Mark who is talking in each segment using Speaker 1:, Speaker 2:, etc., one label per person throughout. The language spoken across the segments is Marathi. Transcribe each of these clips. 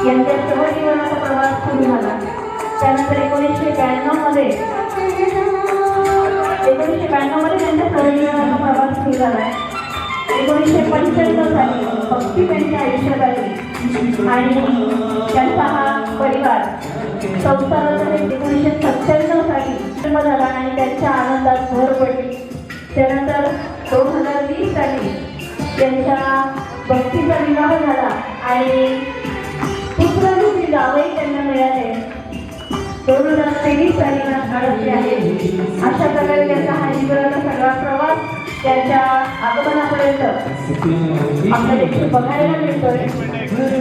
Speaker 1: यांच्या सहजीवनाचा प्रवास सुरू झाला. त्यानंतर 1992 मध्ये त्यांच्या सहजीवनाचा प्रवास सुरू झाला. 1995 साली भक्ती त्यांच्या आयुष्यात आली आणि त्यांचा हा परिवार संसाराचा 1997 साली जन्म झाला आणि त्यांच्या आनंदात भर पडली. त्यानंतर 2020 साली त्यांच्या भक्तीचा विवाह झाला आणि पुत्ररूपी जावई त्यांना मिळाले. 2023 साली घडले आहे. अशा प्रकारे त्यांचा हा जीवनाचा सगळा प्रवास त्यांच्या आगमनापर्यंत आपल्याला इथे बघायला मिळतोय.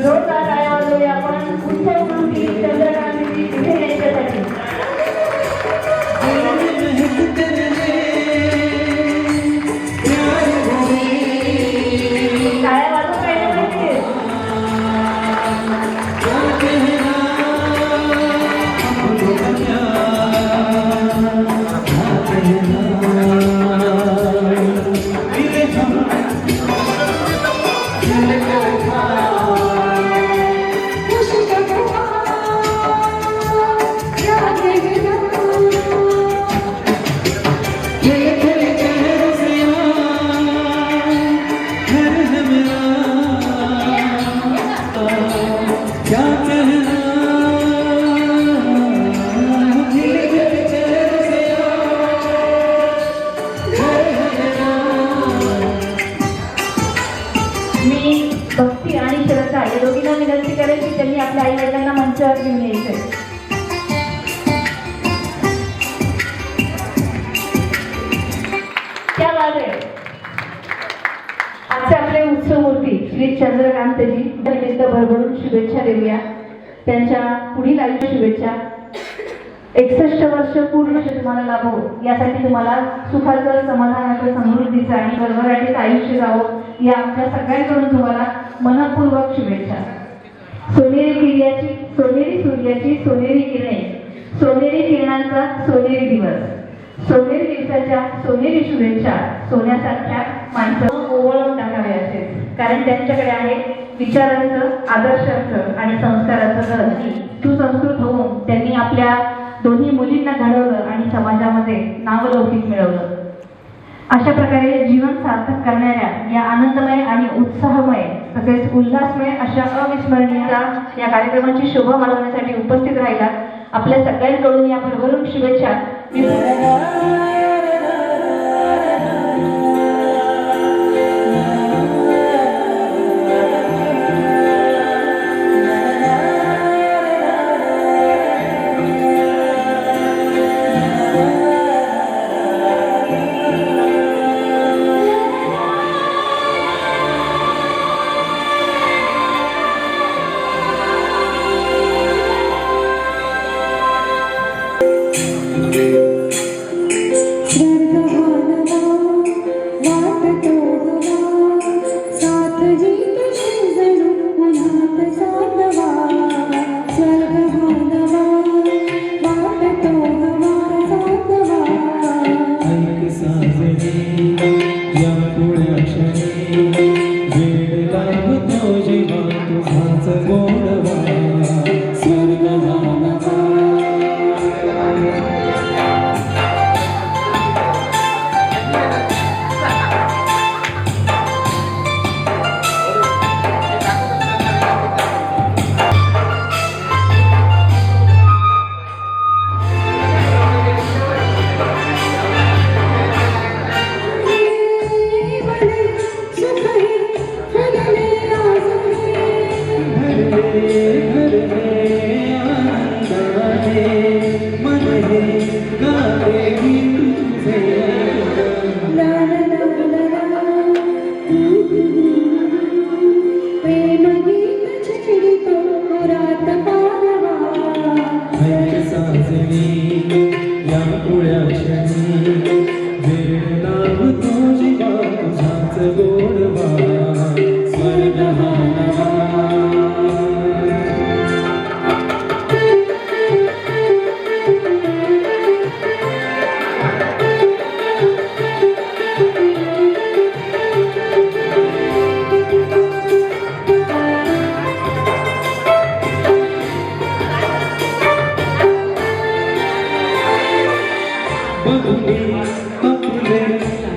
Speaker 1: जोरदार टाळ्या वाजवूया आपण उत्सवमूर्ती चंद्रकांती इथे यांच्यासाठी. भक्ती आणि श्रद्धा या दोघींना विनंती करेल की त्यांनी आपल्या आई वडिलांना मंचावर घेऊन यायचे. त्या बाजूला आजचे आपले उत्सवमूर्ती श्री चंद्रकांतजी निमित्त भरभरून शुभेच्छा देऊया. त्यांच्या पुढील आयुष्य शुभेच्छा. 61 वर्ष पूर्ण तुम्हाला लाभो यासाठी तुम्हाला सुखाचं, समाधानाचं, समृद्धीचं आणि भरभराटीचं आयुष्य जावं या आमच्या सगळ्यांकडून तुम्हाला मनपूर्वक शुभेच्छा. सोनेरी किर्याची, सोनेरी सूर्याची सोनेरी किरणे, सोनेरी किरणांचा सोनेरी दिवस, सोनेरी दिवसाच्या सोनेरी शुभेच्छा. सोन्यासारख्या माणसं ओवळून टाकावे असे, कारण त्यांच्याकडे आहे विचारांचं, आदर्शाचं आणि संस्काराचं घर. सुसंस्कृत होऊन त्यांनी आपल्या दोन्ही मुलींना घडवलं आणि समाजामध्ये नावलौकिक मिळवलं. अशा प्रकारे जीवन सार्थक करणाऱ्या या आनंदमय आणि उत्साहमय तसेच उल्हासमय अशा अविस्मरणीय या कार्यक्रमाची शोभा वाढवण्यासाठी उपस्थित राहिला आपल्या सगळ्यांकडून या भरभरून शुभेच्छा.
Speaker 2: वाटतो गवा साथ ही तुझी जणू उन्हात चांदवा स्वर्ग बांधवा वाटतो गवा चांदवा
Speaker 3: ऐक साजणी या पुढ्या क्षणी वेळ लागतो जेव्हा तुझाच गोडवा स्वर्ग बांधवा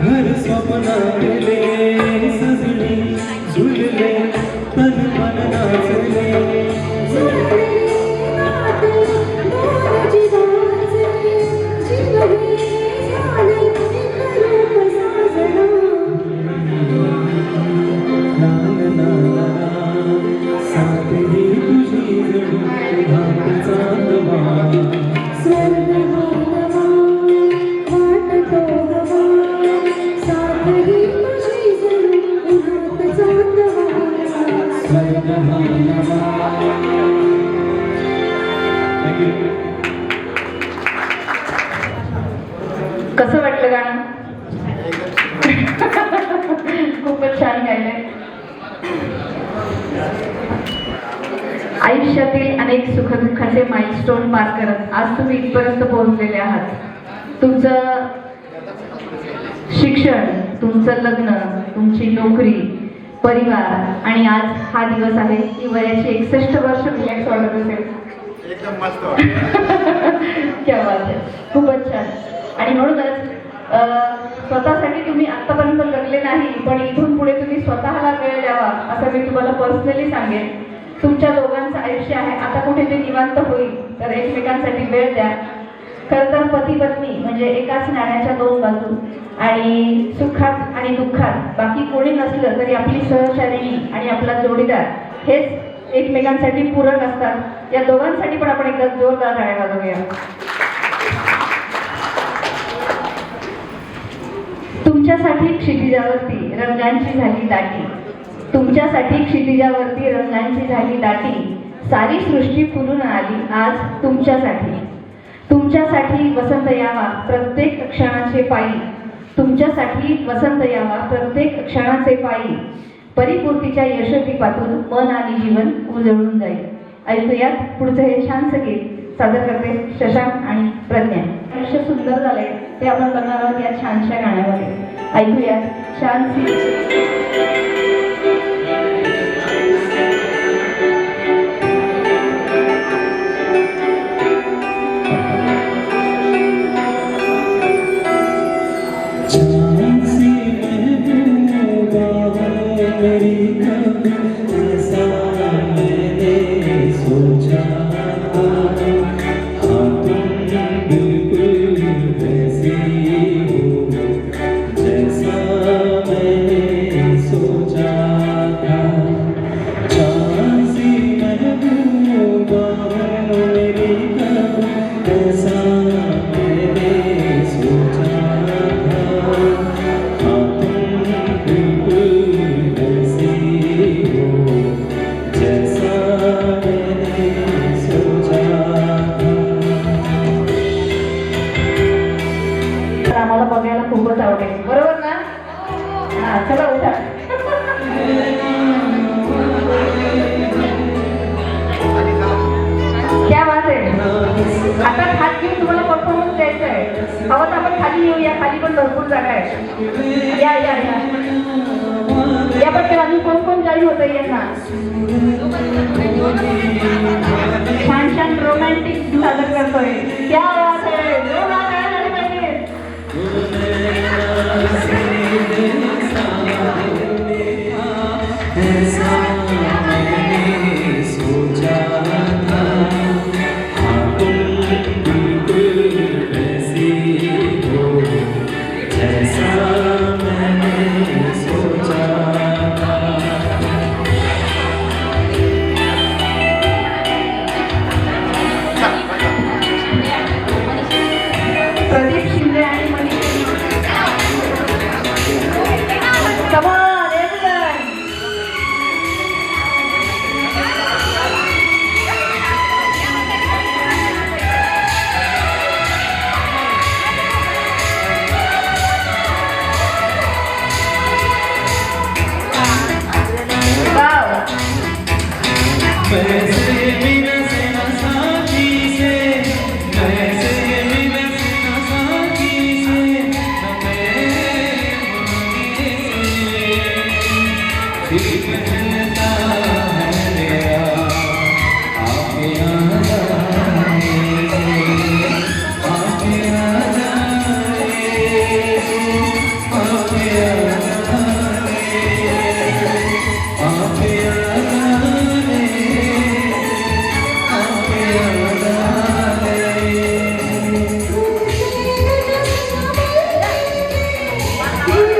Speaker 3: घर स्वप्नातले सजले झुलले तन मन नाचले साथ ही तुझी जणू उन्हात चांदवा
Speaker 1: कसं वाटलं गाणं? खूपच छान गायलंय. आयुष्यातील अनेक सुखदुःखाचे माइलस्टोन पार करत आज तुम्ही इथपर्यंत पोहोचलेले आहात. तुमचं शिक्षण, तुमचं लग्न, तुमची नोकरी, परिवार आणि आज हा दिवस आहे की वयाची 61 वर्ष. रिलॅक्स वाटत असेल?
Speaker 4: एकदम मस्त.
Speaker 1: क्या बात आहे, खूपच छान. आणि म्हणूनच स्वतःसाठी तुम्ही आतापर्यंत जगले नाही, पण इथून पुढे तुम्ही स्वतःला वेळ द्यावा असं मी तुम्हाला पर्सनली सांगेन. तुमच्या दोघांचं आयुष्य आहे आता कुठे ते निवांत होईल, तर एकमेकांसाठी वेळ द्या. खरं तर पती पत्नी म्हणजे एकाच नाण्याच्या दोन बाजू, आणि सुखात आणि दुःखात बाकी कोणी नसलं तरी आपली सहचारिणी आणि आपला जोडीदार हेच एकमेकांसाठी पूरक असतात. या दोघांसाठी पण आपण एकदा जोरदार टाळ्या वाजवूया. तुमच्यासाठी क्षितिजावरती रंगांची झाली दाटी, तुमच्यासाठी क्षितिजावरती रंगांची झाली दाटी, सारी सृष्टी फुलून आली आज तुमच्यासाठी. तुमच्यासाठी वसंत यावा प्रत्येक क्षणाचे पायी, तुमच्यासाठी वसंत यावा प्रत्येक क्षणाचे पायी, परिपूर्तीच्या यशदीपातून मन आणि जीवन उजळून जाईल. ऐकूयात पुढचं हे छानसं गीत. सादर करते शशांक आणि प्रज्ञा. आयुष्य सुंदर झालंय ते आपण करणार आहोत या छानशा गाण्यामध्ये. ऐकूयात छानशी. चला उठा. क्या बात आहे. आता हात घेऊन तुम्हाला परफॉर्मन्स द्यायचा आहे. हवं तर आपण खाली येऊया, खाली पण भरपूर जागा आहे. या या या या पटकन. अजून कोण कोण जाई होतं यांना. छान छान रोमॅन्टिक सादर करतोय. क्या बात आहे. जोरदार टाळ्या झाल्या पाहिजे. प्रदीप शिंदे आणि Manish. Come on, everyone. Wow.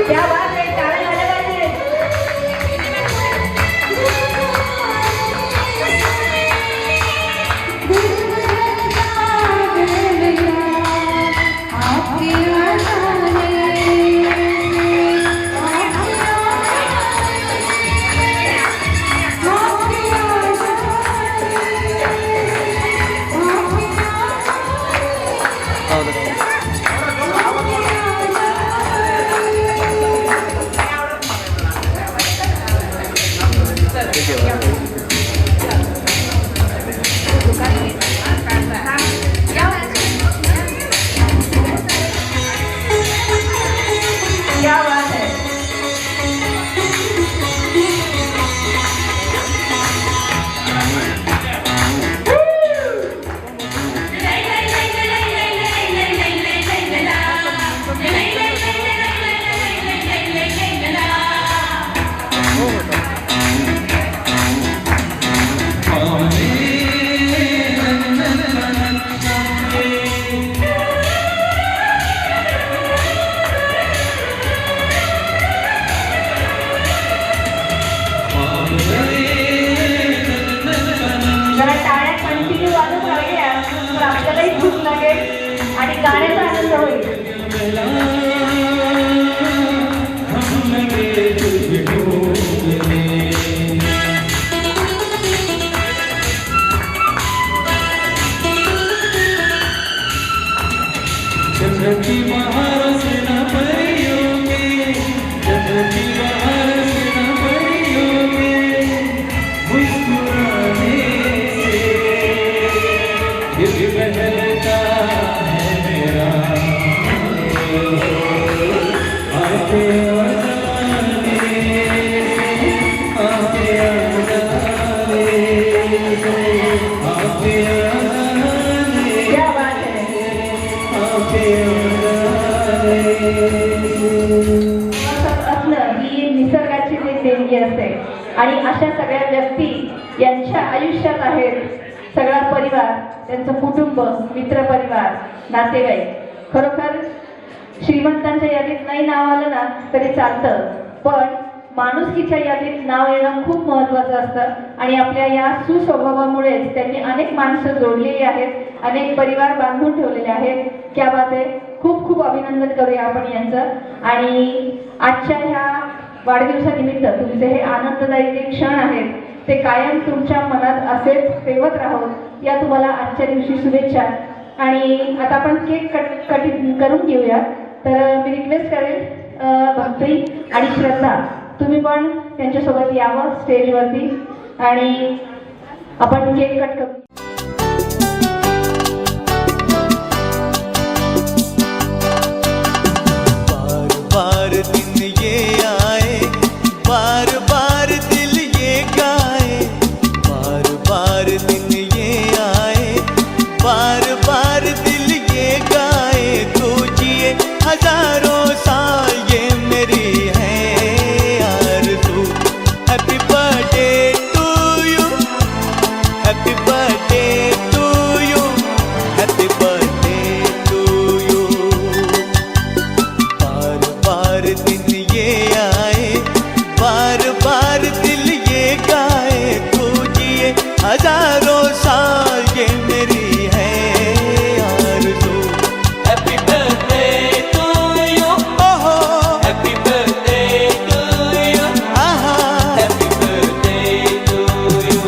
Speaker 1: क्या बात आहे. टाळ्या झाल्या पाहिजे. क्या बात है. जरा टाळ्या कंटिन्यू वाजत राहिल्या तर आपल्यालाही खूप लागेल आणि गाण्याचा आनंद होईल. क्या बात है. असलं ही निसर्गाची देणगी असते आणि अशा सगळ्या व्यक्ती यांच्या आयुष्यात आहेत. सगळा परिवार, त्यांचं कुटुंब, मित्रपरिवार, नातेवाईक. खरोखर श्रीमंतांच्या यादीत नाही नाव आलं ना तरी चालतं, पण माणुसकीच्या यादीत नाव येणं खूप महत्त्वाचं असतं. आणि आपल्या या सुस्वभावामुळेच त्यांनी अनेक माणसं जोडलेली आहेत, अनेक परिवार बांधून ठेवलेले आहेत. क्या बात आहे. खूप खूप अभिनंदन करूया आपण यांचं. आणि आजच्या ह्या वाढदिवसानिमित्त तुमचे हे आनंददायी जे क्षण आहेत ते कायम तुमच्या मनात असेच ठेवत राहोत या तुम्हाला आजच्या दिवशी शुभेच्छा. आणि आता आपण केक कटिंग करून घेऊया. तर मी रिक्वेस्ट करेल भक्ती आणि श्रद्धा, तुम्ही पण त्यांच्यासोबत यावं स्टेजवरती आणि आपण केक कट करू.
Speaker 4: बार बार दिन ये आए, बार बार दिल ये गाए, बार बार दिन ये आए, बार बार दिल ये गाए, तू जिए हजारों साल ये मेरी है आरज़ू. Happy birthday to you, happy birthday to you, happy birthday to you. बार बार दिन ये आए, बार बार दिल ये गाए, तू जिए हजारों साल ये मेरी है आरज़ू. हैप्पी बर्थडे टू यू, ओहो हैप्पी बर्थडे टू यू, आहा हैप्पी बर्थडे टू यू.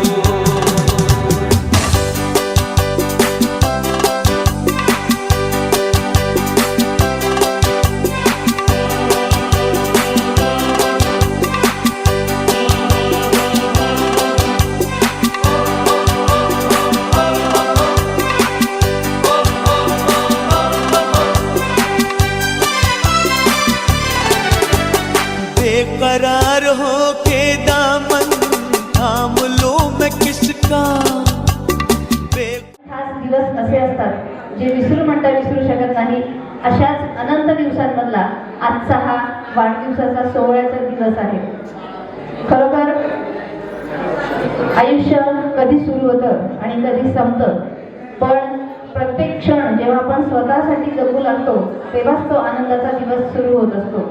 Speaker 4: बेकरार हो के दामन थाम लो मैं किसका.
Speaker 1: खास दिवस असे असतात जे विसरू म्हणता विसरू शकत नाही. अशाच अनंत दिवसांमधला आजचा हा वाढदिवसाचा सोहळ्याचा दिवस आहे. खरोखर आयुष्य कधी सुरू होतं आणि कधी संपतं, पण प्रत्येक क्षण जेव्हा आपण स्वतःसाठी जगू लागतो तेव्हाच तो आनंदाचा दिवस सुरू होत असतो.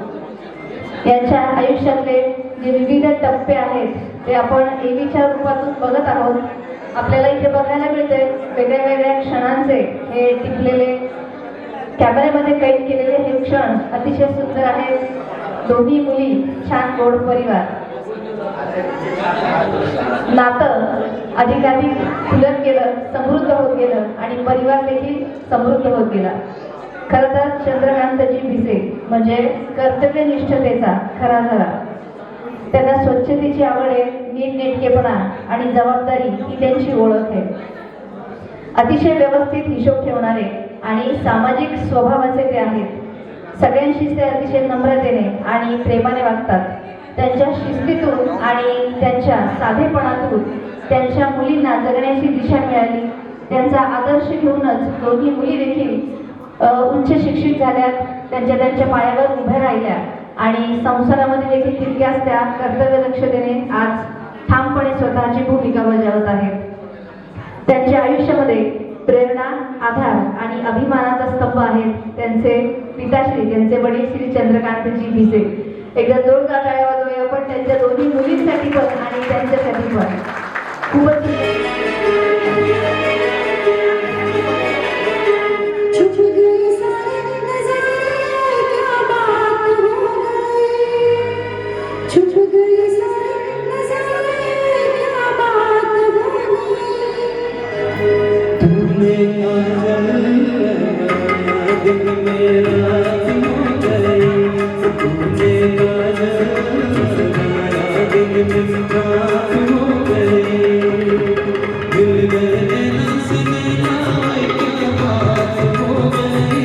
Speaker 1: यांच्या आयुष्यातले जे विविध टप्पे आहेत ते आपण एवीच्या रूपातून बघत आहोत. आपल्याला इथे बघायला मिळते वेगळ्या वेगळ्या क्षणांचे हे टिपलेले कॅमेऱ्यामध्ये कैद केलेले हे क्षण अतिशय सुंदर आहेत. दोन्ही मुली, छान गोड परिवार, नातं अधिकाधिक फुलत गेलं, समृद्ध होत गेलं आणि परिवार देखील समृद्ध होत गेला. खरं तर चंद्रकांतजी भिसे म्हणजे कर्तव्यनिष्ठतेचा खरा झरा. त्यांना स्वच्छतेची आवड आहे, नीटनेटकेपणा आणि जबाबदारी ही त्यांची ओळख आहे. अतिशय व्यवस्थित हिशोब ठेवणारे आणि सामाजिक स्वभावाचे ते आहेत. सगळ्यांशीच ते अतिशय नम्रतेने आणि प्रेमाने वागतात. त्यांच्या शिस्तीतून आणि त्यांच्या साधेपणातून त्यांच्या मुलींना जगण्याची दिशा मिळाली. त्यांचा आदर्श घेऊनच दोन्ही मुली देखील उच्च शिक्षित झाल्या, त्यांच्या पायावर उभ्या राहिल्या आणि संसारामध्ये देखील तितक्याच त्या कर्तव्यदक्षतेने आज ठामपणे स्वतःची भूमिका बजावत आहेत. त्यांच्या आयुष्यामध्ये प्रेरणा, आधार आणि अभिमानाचा स्तंभ आहेत त्यांचे पिताश्री, त्यांचे वडील श्री चंद्रकांतजी भिसे. एकदा जोरदार टाळ्या वाजवूया आपण त्यांच्या दोन्ही मुलींसाठी पण आणि त्यांच्यासाठी पण. खूपच
Speaker 2: छुप गई सारी नज़रें, क्या बात हो गई. छुप गई सारी नज़रें, क्या बात हो गई.
Speaker 3: तूने दिल मेरा हो गई, तूने दिल मेरा हो गई. दिल मेरे नसीने आए, क्या बात हो गई.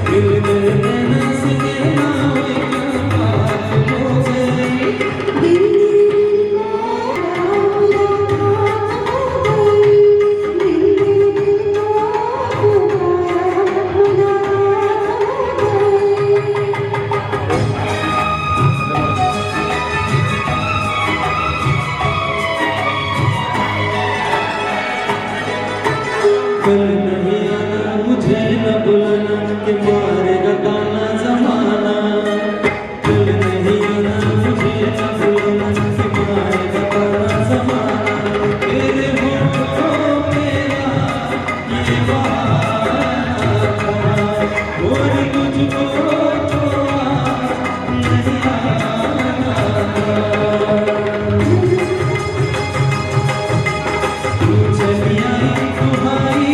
Speaker 3: दिल मेरे नसीने आए, क्या बात हो गई.
Speaker 2: दिल
Speaker 3: कल नहीं आना, मुझे न बुलाना, कि मारेगा ताना जमाना. कल नहीं आना, मुझे न बुलाना, कि मारेगा ताना जमाना. तेरे होठों मेरा ये बहाना था, और तुझको तो नहीं आना था. तू चली आई तुम्हारी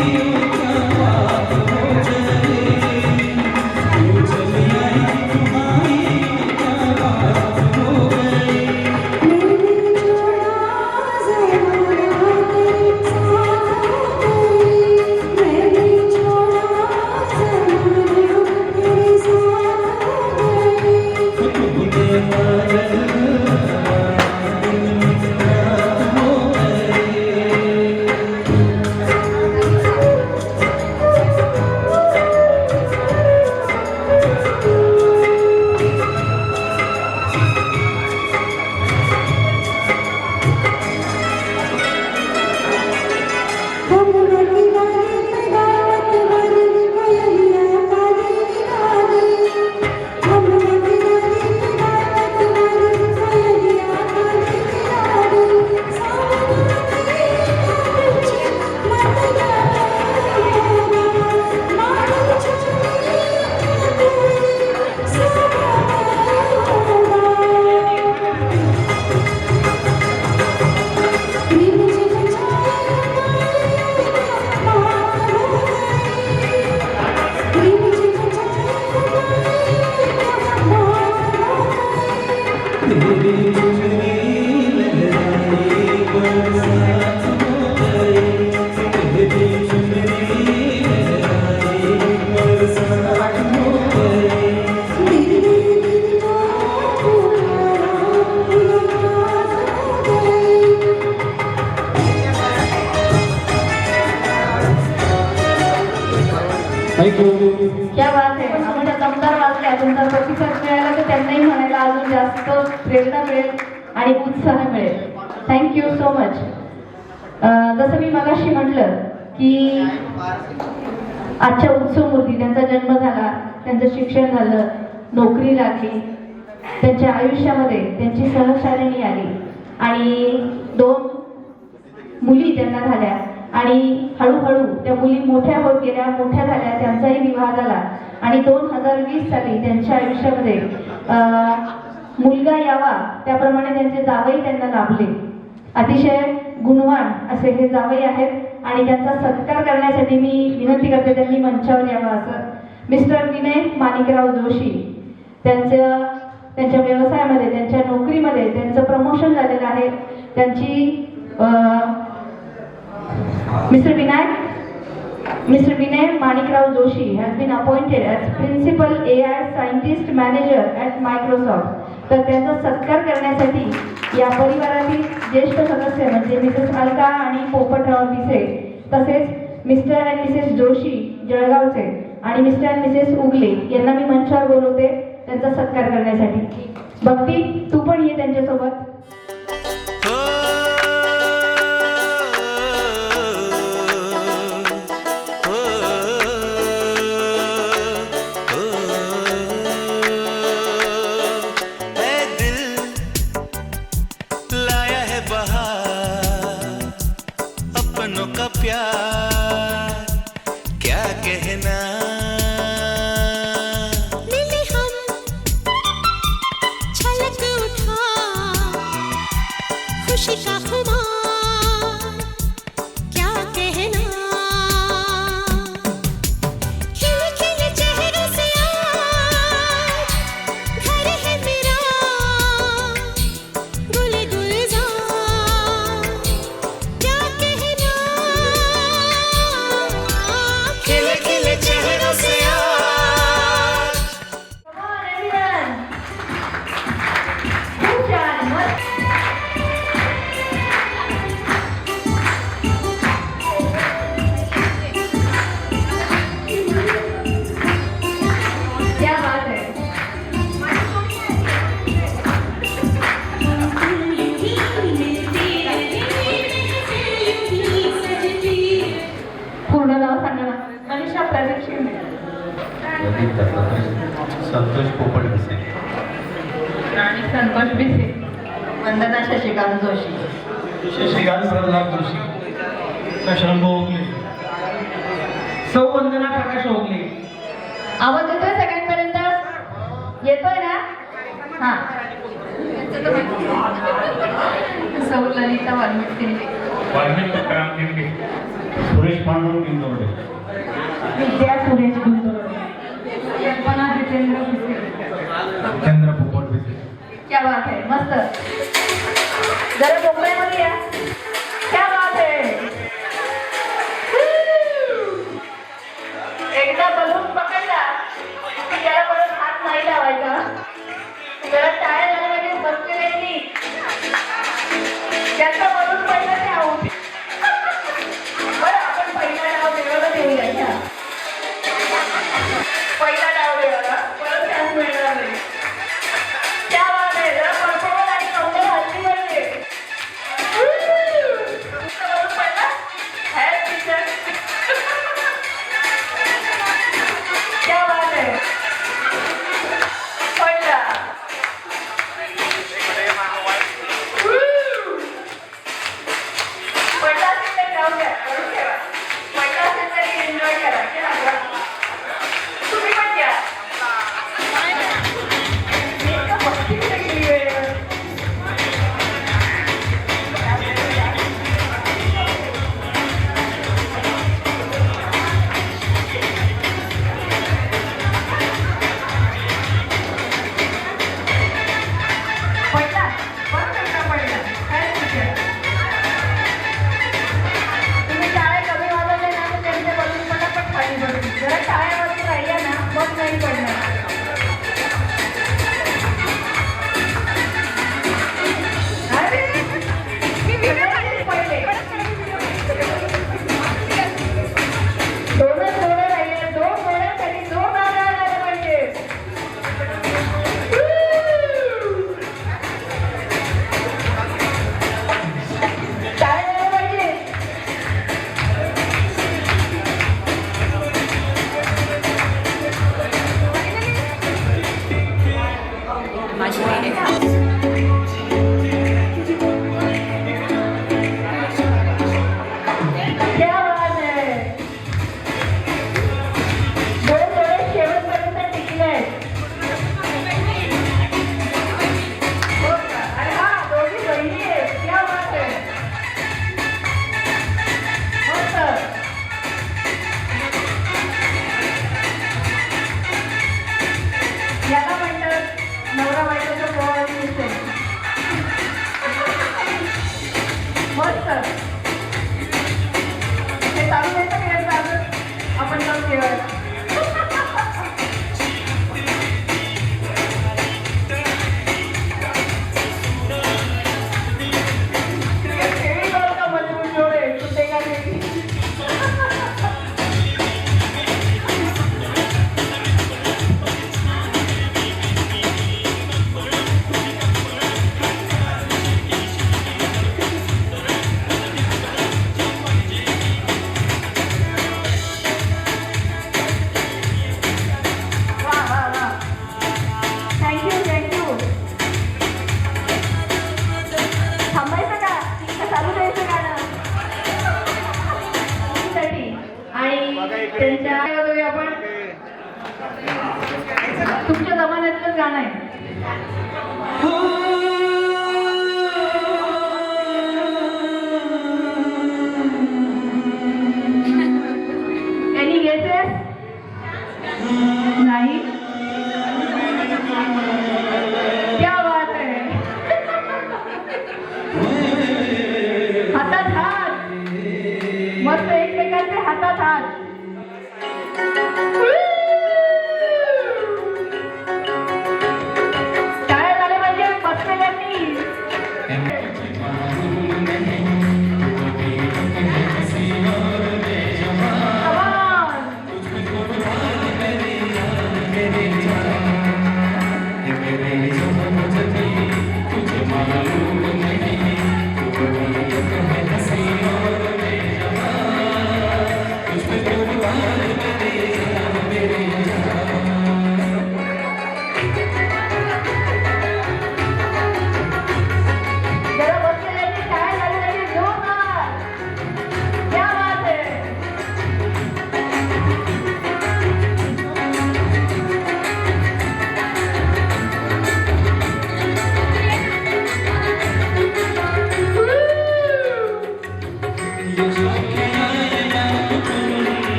Speaker 3: तेरी चुनरी लहराए बरसात हो गई, तेरी चुनरी लहराए बरसात हो गई।
Speaker 2: दिल का पुराना उल्लास हो गई।
Speaker 1: क्या बात आहे. आपण त्या दमदार वाचल्या, तुमचा प्रतिसाद मिळाला तर त्यांनाही म्हणायला अजून जास्त प्रेरणा मिळेल आणि उत्साह मिळेल. Thank you so much. जसं मी मगाशी म्हटलं की आजच्या उत्सव मूर्ती, त्यांचा जन्म झाला, त्यांचं शिक्षण झालं, नोकरी लागली, त्यांच्या आयुष्यामध्ये त्यांची सहचारिणी आली आणि 2 मुली त्यांना झाल्या आणि हळूहळू त्या मुली मोठ्या होत गेल्या, मोठ्या झाल्या, त्यांचाही विवाह झाला आणि 2020 साली त्यांच्या आयुष्यामध्ये मुलगा यावा त्याप्रमाणे त्यांचे जावई त्यांना लाभले. अतिशय गुणवान असे हे जावई आहेत आणि त्यांचा सत्कार करण्यासाठी मी विनंती करते त्यांनी मंचावर यावं असं. मिस्टर विनय माणिकराव जोशी, त्यांच्या व्यवसायामध्ये, त्यांच्या नोकरीमध्ये त्यांचं प्रमोशन झालेलं आहे. त्यांची Mr. Vinay Manikarav Joshi has been appointed as Principal AI Scientist Manager at Microsoft. तर त्यांचा सत्कार करण्यासाठी या परिवारातील ज्येष्ठ सदस्य म्हणजे मिसेस अलका आणि पोपटराव बिसे, तसेच मिस्टर अँड मिसेस जोशी जळगावचे आणि मिस्टर अँड मिसेस उगले यांना मी मंचावर बोलवते त्यांचा सत्कार करण्यासाठी. भक्ती, तू पण ये त्यांच्यासोबत.
Speaker 4: का प्यार क्या कहना,
Speaker 2: मिले हम छलक उठा खुशी का खुमार क्या कहना, खिले खिले चेहरों से आज घर है मेरा गुल गुलजार क्या कहना,
Speaker 4: खिले खिले चेहरों से आज.
Speaker 1: Come on everyone. खूप छान. मस्त. क्या बात है. पूर्ण नाव सांगा ना. मनीषा प्रदीप शिंदे.
Speaker 3: संतोष पोपट भिसे,
Speaker 1: आणि संतोष बिसे. वंदना शशिकांत जोशी.
Speaker 5: शशिकांत प्रल्हाद जोशी, शशांक ओगले, सौ वंदना प्रकाश ओगले.
Speaker 1: आवाज येतोय सगळ्यांपर्यंत? येतोय ना? हा. सौ ललिता वाल्मिकी,
Speaker 5: वाल्मिक तुकाराम दिंडे, सुरेश पांडुरंग इंदोर्डे,
Speaker 1: विद्या सुरेश गुंतोरे, कल्पना जितेंद्र भिसे.
Speaker 5: चंद्र पोपट भिसे.
Speaker 1: क्या बात है. मस्त. जरा मुंबईमध्ये या. क्या बात है. एकदा बलून पकडला की त्याला परत हात नाही लावायचा. जरा टाळ्या झाल्या म्हणजे बसलेल्यांनी त्याचा बलून पहिला ते आऊट. बरं, आपण पहिला डाव देवाला देऊया घ्या. पहिला डाव देवाला, परत चान्स मिळणार नाही. क्या बात है. जरा परफॉर्मन्स आणि कंबर हलली पाहिजे.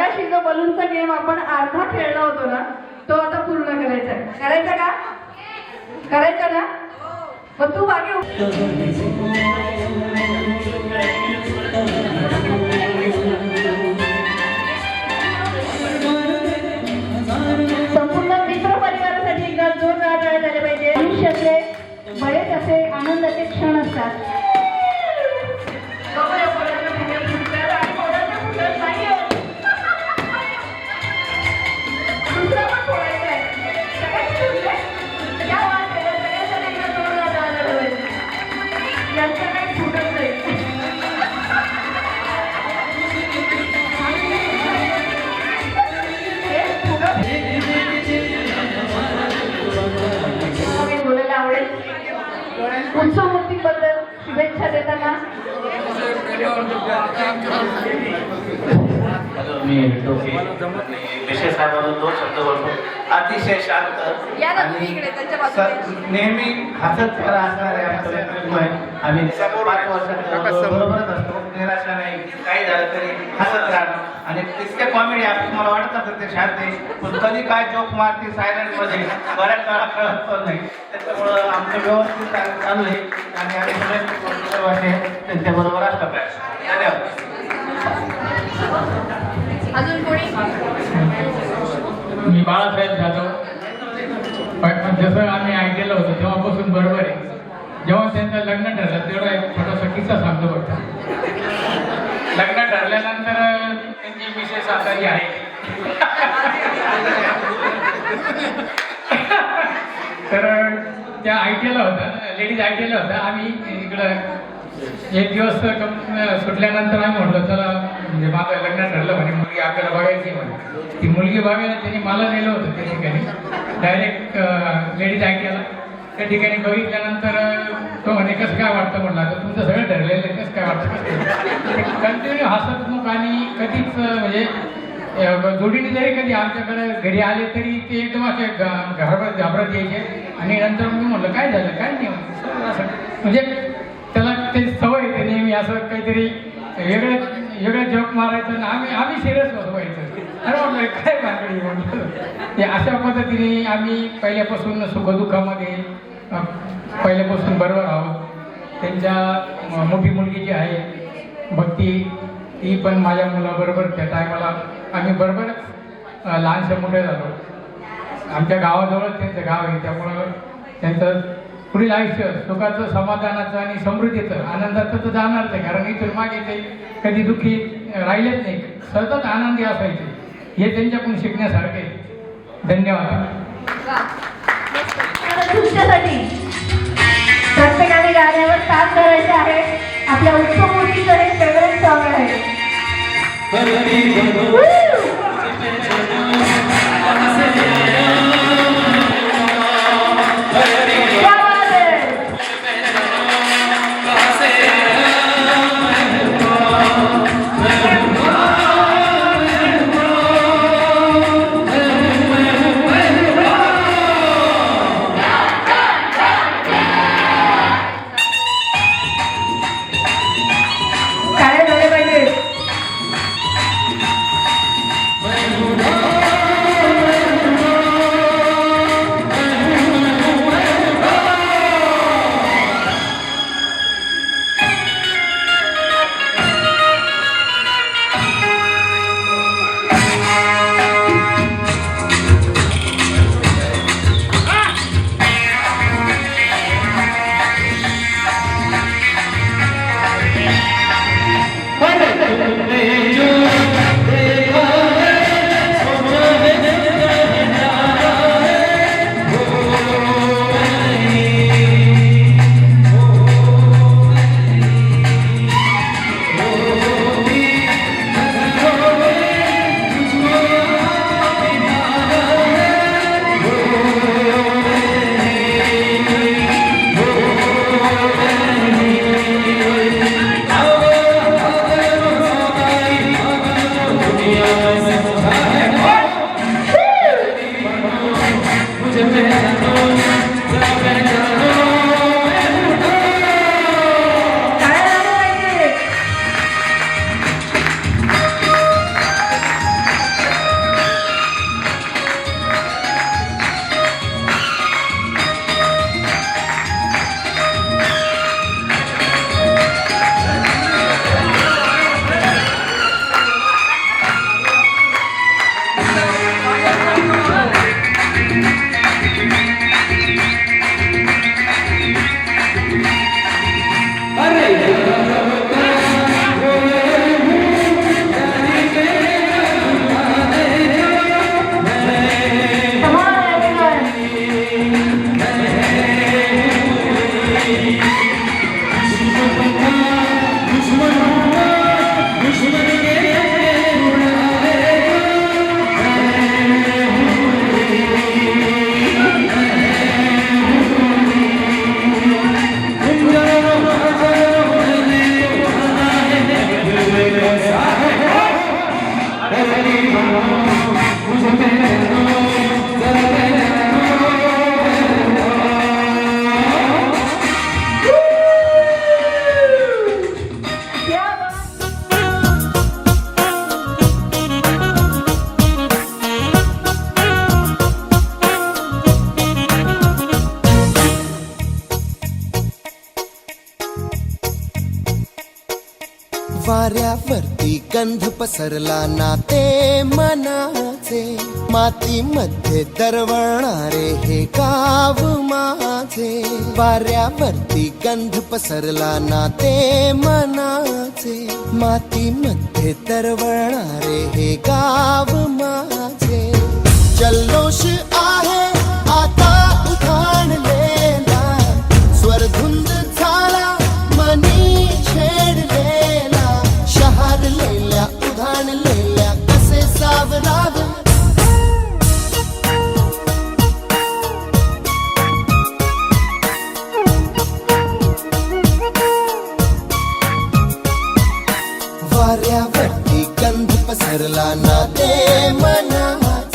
Speaker 1: मगाशी जो बलूनचा गेम आपण अर्धा खेळला होतो ना, तो आता पूर्ण करायचा आहे. करायचा का? करायचा ना? मग तू मागे संपूर्ण मित्र परिवारासाठी एकदा जोरदार टाळ्या झाल्या पाहिजे. आयुष्यातले बरेच असे आनंदाचे क्षण असतात. बोलायला आवडेल उत्सवमूर्तीबद्दल शुभेच्छा देताना
Speaker 3: मी टोके विशेष साहेबांना 2 शब्द बोलतो. अतिशय शांत
Speaker 1: या ना
Speaker 3: आणि
Speaker 1: तुम्ही इकडे त्यांच्या बाजूने.
Speaker 3: नेहमी हसत खेळ असणारे आम्ही 5 वर्षात बरोबरच असतो. निराशा नाही, काही झालं तरी हसत राहणं आणि इतके कॉमेडी आपण मला वाटत असतं ते शांत आहे, पण कधी काय जोक मारते सायलेंट मध्ये बऱ्याच काळा कळत पण नाही. त्याच्यामुळं आमचं व्यवस्थित चालू आहे आणि आम्ही सगळे त्यांच्या बरोबर असलं पाहिजे. धन्यवाद.
Speaker 1: अजून कोणी?
Speaker 6: मी बाळासाहेब जाधव. पण जसं आम्ही ऐकलेलं होतं तेव्हापासून बरोबर आहे. जेव्हा त्यांचं लग्न ठरलं तेवढा एक छोटासा किस्सा सांगतो बघा. लग्न ठरल्यानंतर त्यांची मिसेस आजारी आहे. तर त्या ऐकलेलं होतं, लेडीज ऐकलेलं होतं. आम्ही इकडं एक दिवस सुटल्यानंतर आम्ही म्हटलं चला म्हणजे माझं लग्न ठरलं म्हणे, मुलगी आपल्याला बघायची म्हणे. ती मुलगी बघायला त्यांनी मला नेलं होतं त्या ठिकाणी डायरेक्ट लेडीज ऐकायला. त्या ठिकाणी बघितल्यानंतर तो म्हणे कसं काय वाटतं म्हटलं, आता तुमचं सगळं ठरलेलं आहे कसं काय वाटतं. कंटिन्यू हसतमुख आणि कधीच म्हणजे जोडीने जरी कधी आमच्याकडे घरी आले तरी ते एकदम असे घाबरत यायचे. आणि नंतर मी म्हटलं काय झालं काय नाही असं म्हणजे त्याला ते सवय ते नेहमी असं काहीतरी वेगळं जोक मारायचं आणि आम्ही सिरियस व्हायचं. अरे म्हटलं काय भानगडी म्हटलं. ते अशा पद्धतीने आम्ही पहिल्यापासून सुखदुःखामध्ये पहिल्यापासून बरोबर आहोत. त्यांच्या मोठी मुलगी जी आहे भक्ती, ती पण माझ्या मुलाबरोबर त्या टायमाला आम्ही बरोबरच लहानशा मोठे झालो. आमच्या गावाजवळच त्यांचं गाव आहे, त्यामुळं त्यांचं पुढील आयुष्य सुखाचं, समाधानाचं आणि समृद्धीचं, आनंदाचं तर जाणारच आहे. कारण इथून मागे ते कधी दुःखी राहिलेच नाही, सतत आनंदी असायचे. हे त्यांच्याकडून शिकण्यासारखे. धन्यवाद.
Speaker 1: आता तुमच्यासाठी प्रत्येकाने गाण्यावर काम करायचं आहे. आपल्या उत्सवमूर्तीचं हे फेवरेट सॉंग आहे. क्या बात है. काय झाले पाहिजे.
Speaker 7: वाऱ्यावरती गंध पसरला नाते मनाचे, मातीमध्ये दरवळणारे हे गाव माझे. वाऱ्यावरती गंध पसरला नाते मनाचे, मातीमध्ये दरवळणारे हे गाव माझे. जल्लोष आहे आता उधाणलेला, स्वरधुंद झाला मनी छेडलेला. शहारलेल्या उधाणलेल्या कसे सावराव. वाऱ्यावरती गंध पसरला नाते मनाचे,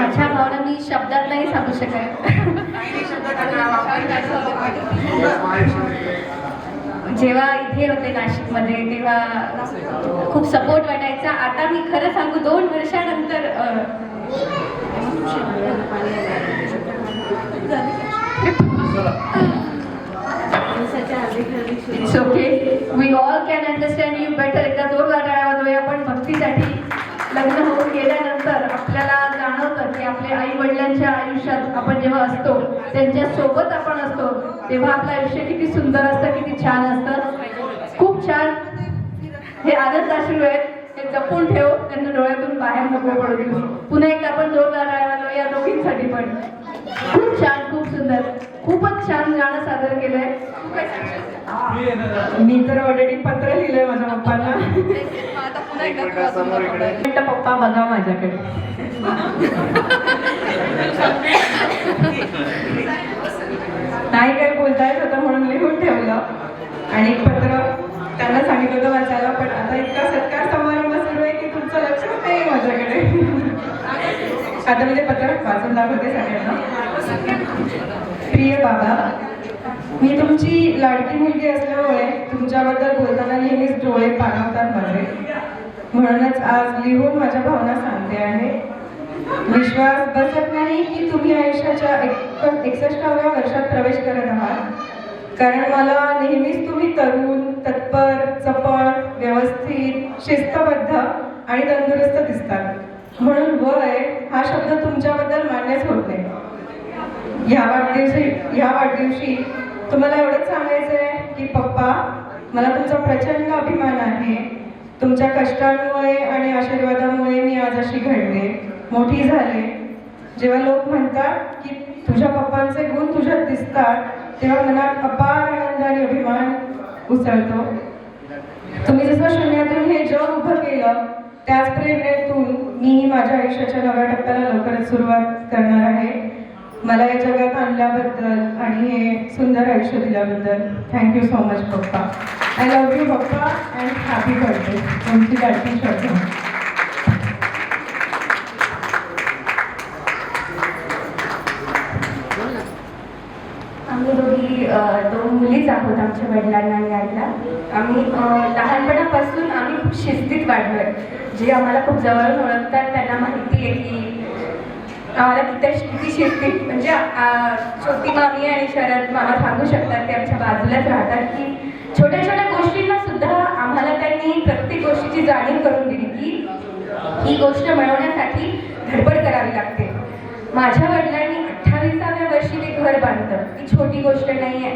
Speaker 1: माझ्या भावना मी शब्दात नाही सांगू शकत. जेव्हा इथे होते नाशिकमध्ये तेव्हा खूप सपोर्ट वाटायचा. आता मी खरं सांगू 2 वर्षानंतर it's okay, we all can understand you better. एकदा जोरदार टाळ्या वाजवूया. पण भक्तीसाठी लग्न होऊन गेल्यानंतर आपल्याला जाणवतं की आपल्या आई वडिलांच्या आयुष्यात आपण जेव्हा असतो, त्यांच्या सोबत आपण असतो, तेव्हा आपलं आयुष्य किती सुंदर असतं, किती छान असतं. खूप छान. हे आनंद अश्रू आहेत, हे जपून ठेव, त्यांना डोळ्यातून बाहेर नको पडू देऊ. पुन्हा एकदा आपण जोरदार टाळ्या वाजवूया दोघींसाठी पण. खूप छान, खूप सुंदर, खूपच छान गाणं सादर केलंय.
Speaker 8: मी तर ऑलरेडी पत्र लिहिलंय माझ्या पप्पांना. पप्पा बघा माझ्याकडे. नाही काय बोलता येत होतं म्हणून लिहून ठेवलं आणि एक पत्र त्यांना सांगितलं होतं वाचायला. पण आता इतका सत्कार समारंभ सुरू आहे की तुमचं लक्ष नाही माझ्याकडे. आता मी ते पत्र वाचून दाखवते सगळ्यांना. प्रिय बाबा, मी तुमची लाडकी मुलगी असल्यामुळे तुमच्याबद्दल बोलताना नेहमीच डोळे पाणावतात माझे. म्हणूनच आज लिहून माझ्या भावना सांगते आहे. विश्वास बसत नाही की तुम्ही आयुष्याच्या 61व्या वर्षात प्रवेश करत आहात. कारण मला नेहमीच तुम्ही तरुण, तत्पर, चपळ, व्यवस्थित, शिस्तबद्ध आणि तंदुरुस्त दिसतात. म्हणून वय हा शब्द तुमच्याबद्दल मान्यच होत नाही. ह्या वाढदिवशी तुम्हाला एवढंच सांगायचं आहे की पप्पा, मला तुमचा प्रचंड अभिमान आहे. तुमच्या कष्टांमुळे आणि आशीर्वादामुळे मी आज अशी घडले, मोठी झाले. जेव्हा लोक म्हणतात की तुझ्या पप्पांचे गुण तुझ्यात दिसतात, तेव्हा मनात अपार आनंद आणि अभिमान उसळतो. तुम्ही जसं शून्यातून हे जग उभं केलं, त्याच प्रेरणेतून मी माझ्या आयुष्याच्या नव्या टप्प्याला लवकरच सुरुवात करणार आहे. मला या जगात आणल्याबद्दल आणि हे सुंदर आयुष्य दिल्याबद्दल थँक्यू सो मच पप्पा. आय लव्ह यू पप्पा अँड हॅपी बर्थडे. तुमची लाडकी श्रद्धा.
Speaker 1: आम्ही दोघी 2 मुलीच आहोत आमच्या वडिलांना आणि आईला. आम्ही लहानपणापासून आम्ही खूप शिस्तीत वाढलोय. जे आम्हाला खूप जवळून ओळखतात त्यांना माहिती आहे की आम्हाला किती शिस्तीत, म्हणजे छोटी मामी आणि शरद मामा सांगू शकतात, ते आमच्या बाजूलाच राहतात, की छोट्या छोट्या गोष्टींना सुद्धा आम्हाला त्यांनी प्रत्येक गोष्टीची जाणीव करून दिली की ही गोष्ट मिळवण्यासाठी धडपड करावी लागते. माझ्या वडिलांनी 28व्या वर्षी ते घर बांधलं. ही छोटी गोष्ट नाही आहे.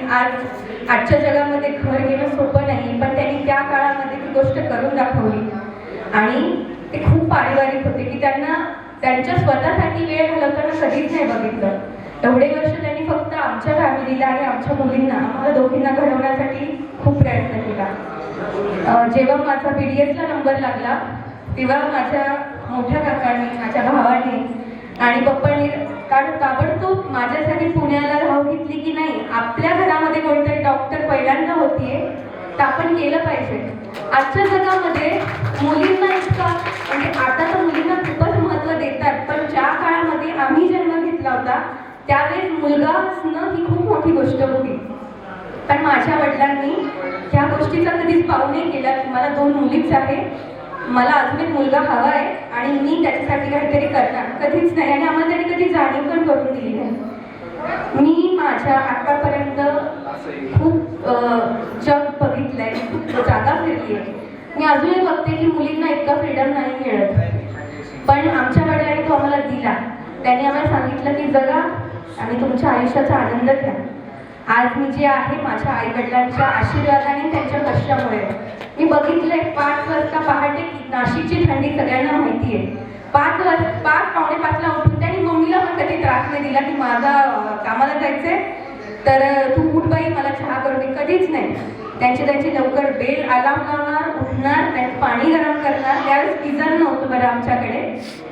Speaker 1: आजच्या जगामध्ये घर घेणं सोपं नाही, पण त्यांनी त्या काळामध्ये ती गोष्ट करून दाखवली. आणि ते खूप पारिवारिक होते की त्यांना त्यांच्या स्वतःसाठी वेळ घालवताना कधीच नाही बघितलं. एवढे वर्ष त्यांनी फक्त आमच्या फॅमिलीला आणि आमच्या मुलींना, आम्हाला दोघींना घडवण्यासाठी खूप प्रयत्न केला. जेव्हा माझा BDSला नंबर लागला तेव्हा माझ्या मोठ्या काकांनी, माझ्या भावाने आणि पप्पांनी ताबडतोब माझ्यासाठी पुण्याला धाव घेतली की नाही, आपल्या घरामध्ये कोणतरी डॉक्टर पहिल्यांदा होतीये तर आपण केलं पाहिजे. आजच्या जगामध्ये मुलींना इतका, म्हणजे आता तर मुलींना खूपच महत्त्व देतात, पण ज्या काळामध्ये आम्ही जन्म घेतला होता त्यावेळेस मुलगा असणं ही खूप मोठी गोष्ट होती. पण माझ्या वडिलांनी ह्या गोष्टीचा कधीच पाऊ नाही केला की मला 2 मुलीच आहे, मला अजून एक मुलगा हवा आहे आणि मी त्याच्यासाठी काहीतरी करणार, कधीच नाही. आणि आम्हाला त्यांनी कधी जाणीव पण करून दिली नाही. मी माझ्या आतापर्यंत खूप जग बघितलंय, खूप जागा फिरली आहे. मी अजूनही बघते की मुलींना इतका फ्रीडम नाही मिळत, पण आमच्या वडिलांनी तो आम्हाला दिला. त्यांनी आम्हाला सांगितलं की जगा आणि तुमच्या आयुष्याचा आनंद घ्या. आज मी जे आहे माझ्या आई वडिलांच्या आशीर्वादाने, त्यांच्या कष्टामुळे. मी बघितलंय 5 वाजता पहाटे, नाशिकची थंडी सगळ्यांना माहिती आहे, 5 पावणे 5ला उठून त्यांनी मम्मीला पण कधी त्रास नाही दिला की माझा कामाला जायचंय तर तू उठ बाई मला चहा करून दे, कधीच नाही. त्यांचे लवकर बेल अलार्म लावणार, उठणार, त्यात पाणी गरम करणार. त्यावेळेस गिझर नव्हतं बरं आमच्याकडे.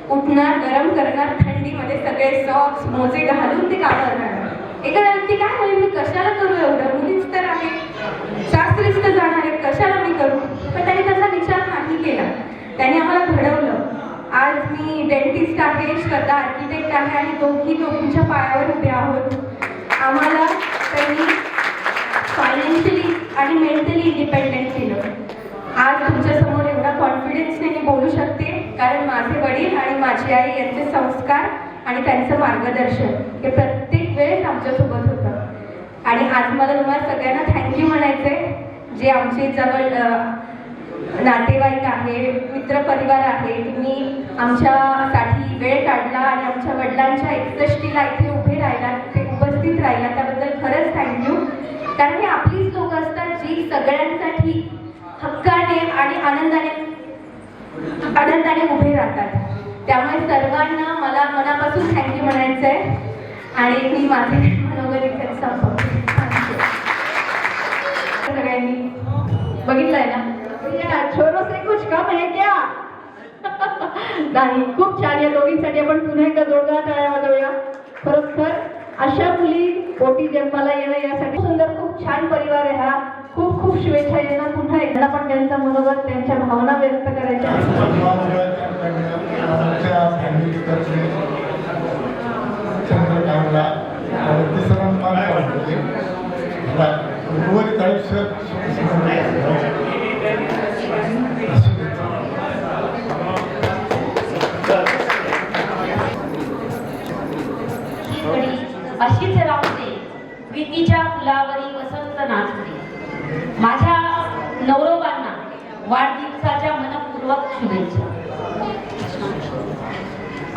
Speaker 1: उठणार, गरम करणार, थंडीमध्ये सगळे सॉक्स मोजे घालून ते कामाला जाणार. एखाद्या व्यक्ती काय म्हणेल, मी कशाला करू एवढं, मुलीच तर आहे, शास्त्रीच तर जाणार आहे, कशाला मी करू. पण त्यांनी त्याचा विचार नाही केला. त्यांनी आम्हाला घडवलं.
Speaker 8: आज मी डेंटिस्ट आहे, श्रद्धा आर्किटेक्ट आहे आणि दोघींच्या पायावर उभे आहोत. आम्हाला त्यांनी फायनान्शियली आणि मेंटली इंडिपेंडेंट केलं. आज तुमच्यासमोर एवढा कॉन्फिडन्सने मी बोलू शकते कारण माझे वडील आणि माझी आई यांचे संस्कार आणि त्यांचं मार्गदर्शन हे प्रत्येक वेळेस आमच्यासोबत होतं. आणि आज मला तुम्हाला सगळ्यांना थँक्यू म्हणायचंय, जे आमचे जवळ नातेवाईक आहे, मित्रपरिवार आहे. तुम्ही आमच्यासाठी वेळ काढला आणि आमच्या वडिलांच्या 61ला इथे उभे राहिला, ते उपस्थित राहिला, त्याबद्दल खरंच थँक्यू. कारण हे आपलीच लोक असतात जी सगळ्यांसाठी हक्काने आणि आनंदाने उभे राहतात. त्यामुळे सर्वांना मला मनापासून थँक्यू म्हणायचं आहे आणि मी माझे मनोगत इथे संपवते. सगळ्यांनी बघितलंय ना, छोरो से कुछ कम है क्या?
Speaker 1: नाही, खूप छान. या दोघींसाठी आपण पुन्हा एकदा जोरदार टाळ्या वाजवूया. खरोखर अशा मुली पोटी जन्माला येणं यासाठी सुंदर, खूप छान परिवार आहे हा. खूप खूप शुभेच्छा यांना. पुन्हा एकदा पण त्यांचं मनोगत, त्यांच्या भावना व्यक्त करायच्या
Speaker 9: उर्वरित आयुष्यात
Speaker 10: अशीच राहते विटीच्या फुलावरी वसंत नाचते. माझ्या नवरोबांना वाढदिवसाच्या मनपूर्वक शुभेच्छा.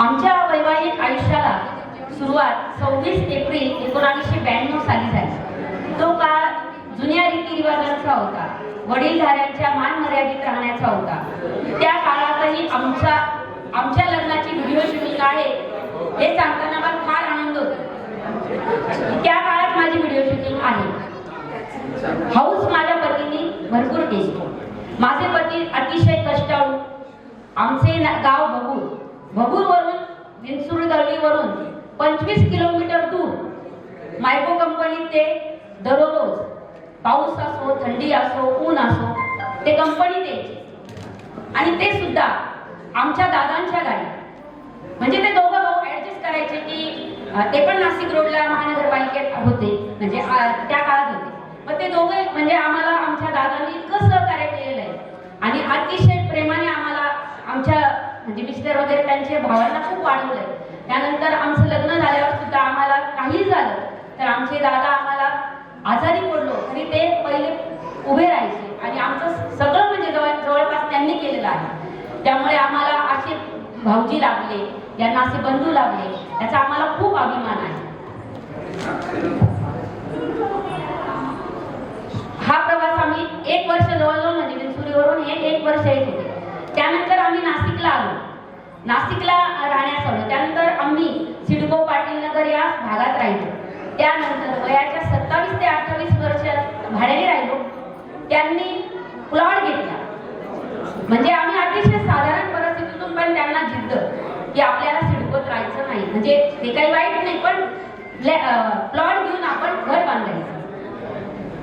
Speaker 10: आमच्या वैवाहिक आयुष्याला सुरुवात 26 एप्रिल 1992 साली झाली. तो काळ जुन्या रीतिरिवाजांचा होता, वडीलधाऱ्यांच्या मान मर्यादित राहण्याचा होता. त्या काळातही आमच्या लग्नाची व्हिडिओ शूटिंग आहे हे सांगताना मला फार आनंद होतो. त्या काळात माझी व्हिडिओ शूटिंग आहे. हौस माझ्या पतीने भरपूर केली. माझे पती अतिशय कष्टाळू. आमचे गाव भगूरवरून विंचूर दळवीवरून 25 किलोमीटर दूर मायको कंपनीत ते दररोज पाऊस असो, थंडी असो, ऊन असो, ते कंपनीत यायचे. आणि ते सुद्धा आमच्या दादांच्या गाडी. म्हणजे ते दोघं भाऊ ऍडजस्ट करायचे की ते पण नाशिक रोडला महानगरपालिकेत होते, म्हणजे त्या काळात होते. मग ते दोघे म्हणजे आम्हाला आमच्या दादांनी इतकं सहकार्य केलेलं आहे आणि अतिशय प्रेमाने आम्हाला आमच्या म्हणजे मिस्टर वगैरे त्यांच्या भावांना खूप वाढवलंय. त्यानंतर आमचं लग्न झाल्यावर सुद्धा आम्हाला काही झालं तर आमचे दादा आम्हाला आजारी पडलो तरी ते पहिले उभे राहायचे आणि आमचं सगळं म्हणजे जवळपास त्यांनी केलेलं आहे. त्यामुळे आम्हाला असे भाऊजी लाभले, यांना असे बंधू लाभले, याचा आम्हाला खूप अभिमान आहे. हा प्रवास आम्ही 1 वर्ष जवळजवळ म्हणजे विंचुरीवरून हे 1 वर्ष येत होते. त्यानंतर आम्ही नाशिकला आलो, नाशिकला राहण्यास आलो. त्यानंतर आम्ही सिडको पाटील नगर या भागात राहिलो. त्यानंतर वयाच्या 27 ते 28 वर्षात भाड्याने राहिलो. त्यांनी प्लॉट घेतला. म्हणजे आम्ही अतिशय साधारण परिस्थितीतून पण त्यांना जिद्द की आपल्याला सिडकोत राहायचं नाही, म्हणजे ते काही वाईट नाही पण प्लॉट घेऊन आपण घर बांधायचं.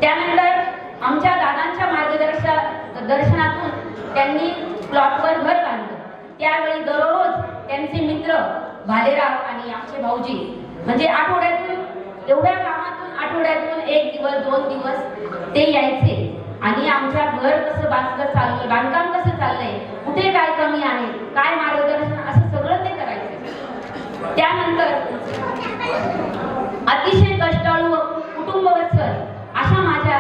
Speaker 10: त्यानंतर आमच्या दादांच्या मार्गदर्शनातून त्यांनी प्लॉटवर घर बांधलं. त्यावेळी दररोज त्यांचे मित्र भालेराव आणि आमचे भाऊजी म्हणजे आठवड्यातून एवढ्या कामातून आठवड्यातून 1 दिवस 2 दिवस ते यायचे आणि आमच्या घर कसं चाललंय, बांधकाम कसं चाललंय, कुठे काय कमी आहे, काय मार्गदर्शन, असं सगळं ते करायचे. त्यानंतर अतिशय कष्टाळू कुटुंबवत्सल अशा माझ्या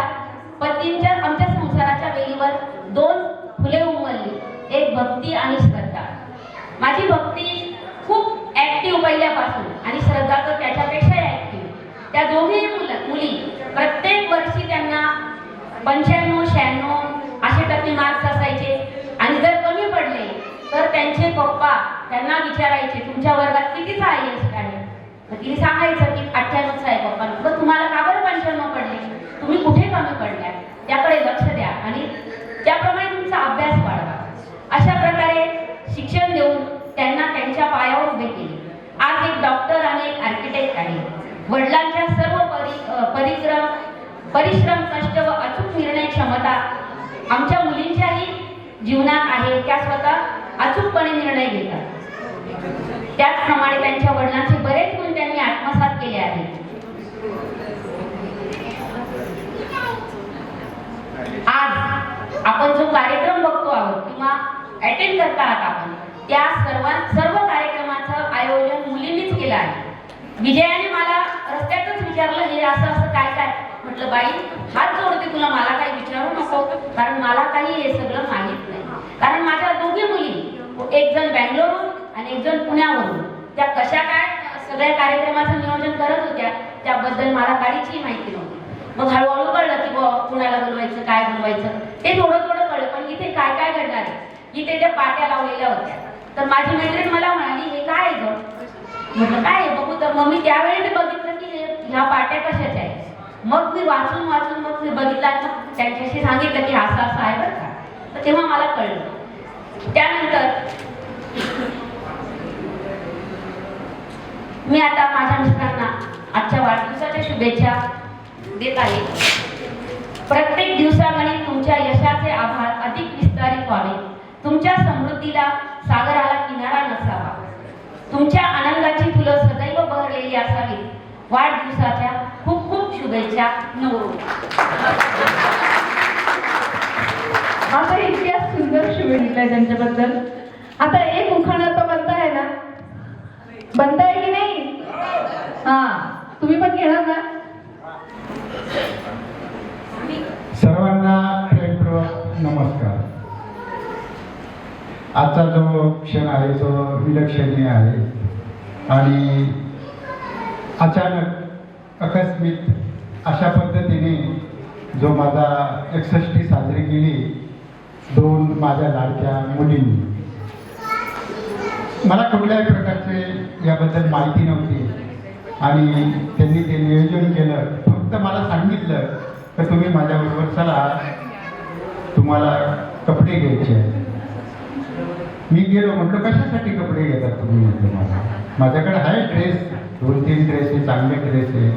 Speaker 10: पतींच्या आमच्या संसाराच्या वेळीवर 2 फुले उमलली, एक भक्ती आणि श्रद्धा. माझी भक्ती खूप ऍक्टिव्ह पहिल्यापासून आणि श्रद्धा तर त्याच्यापेक्षा ऍक्टिव्ह. त्या दोघी मुली प्रत्येक वर्षी त्यांना 95-96 असे टक्के मार्क्स असायचे आणि जर कमी पडले तर त्यांचे पप्पा त्यांना विचारायचे तुमच्या वर्गात कितीचा IAS आहे. तिने सांगायचं की 98चा आहे पप्पा. मग तुम्हाला का बरं 95 पडले, तुम्ही कुठे कमी पडल्या, त्याकडे लक्ष द्या आणि त्याप्रमाणे तुमचा अभ्यास वाढवा. अशा प्रकारे शिक्षण देऊन त्यांना त्यांच्या पायावर उभे केले. आज एक डॉक्टर आणि एक आर्किटेक्ट आहे. वडिलांच्या सर्व परिश्रम, कष्ट व अचूक निर्णय क्षमता आमच्या मुलींच्याही जीवनात आहे. त्या स्वतः अचूकपणे निर्णय घेतात. त्याचप्रमाणे त्यांच्या वडिलांचे बरेच गुण त्यांनी आत्मसात केले आहेत. आज आपण जो कार्यक्रम बघतो आहोत किंवा अटेंड करत आहात आपण, त्या सर्व कार्यक्रमाचं आयोजन मुलींनीच केलं आहे. विजयाने मला रस्त्यातच विचारलं, हे असं असं काय काय. म्हटलं बाई, हात जोडते तुला, मला काही विचारू नको, कारण मला काही हे सगळं माहीत नाही. कारण माझ्या दोघी मुली, एक जण बँगलोरहून आणि एक जण पुण्यावरून, त्या कशा काय सगळ्या कार्यक्रमाचं नियोजन करत होत्या त्याबद्दल मला काहीची माहिती नव्हती. मग हळूहळू कळलं की कुणाला बोलवायचं, काय बोलवायचं, ते थोडं थोडं कळलं. पण इथे काय काय घडणार आहे, इथे त्या पाट्या लावलेल्या होत्या. तर माझी मैत्रीण मला म्हणाली, हे काय आहे गं? म्हटलं काय आहे बघू. तर मग मी त्यावेळी मी बघितलं की ह्या पाट्या कशाच्या आहेत. मग मी वाचून मग मी बघितलं, त्यांच्याशी सांगितलं की असं असं आहे बरं का. तर तेव्हा मला कळलं. त्यानंतर मी आता माझ्या मिस्टरांना आजच्या वाढदिवसाच्या शुभेच्छा देत आहे. प्रत्येक दिवसागणिक तुमच्या यशाचे आभार अधिक विस्तारित व्हावे. तुमच्या समृद्धीला सागराला किनारा नसावा. तुमच्या आनंदाची फुलं सदैव बहरलेली असावी. वाढदिवसाच्या खूप खूप शुभेच्छा. नवरू.
Speaker 1: आता इतक्या सुंदर शुभेच्छा त्यांच्याबद्दल. आता एक उखाणा तो बनताय ना, बनताय की नाही? हा, तुम्ही पण घेणार ना?
Speaker 9: सर्वांना प्रेमपूर्वक नमस्कार. आजचा जो क्षण आहे तो विलक्षणीय आहे आणि अचानक अकस्मित अशा पद्धतीने जो माझा 61 साजरी केली दोन माझ्या लाडक्या मुलींनी. मला कुठल्याही प्रकारचे याबद्दल माहिती नव्हती आणि त्यांनी ते नियोजन केलं. फक्त मला सांगितलं तर तुम्ही माझ्याबरोबर चला, तुम्हाला कपडे घ्यायचे आहेत. मी गेलो. म्हटलं कशासाठी कपडे घेतात तुम्ही? म्हटलं माझ्याकडे आहे ड्रेस, 2-3 ड्रेस आहे, चांगले ड्रेस आहे,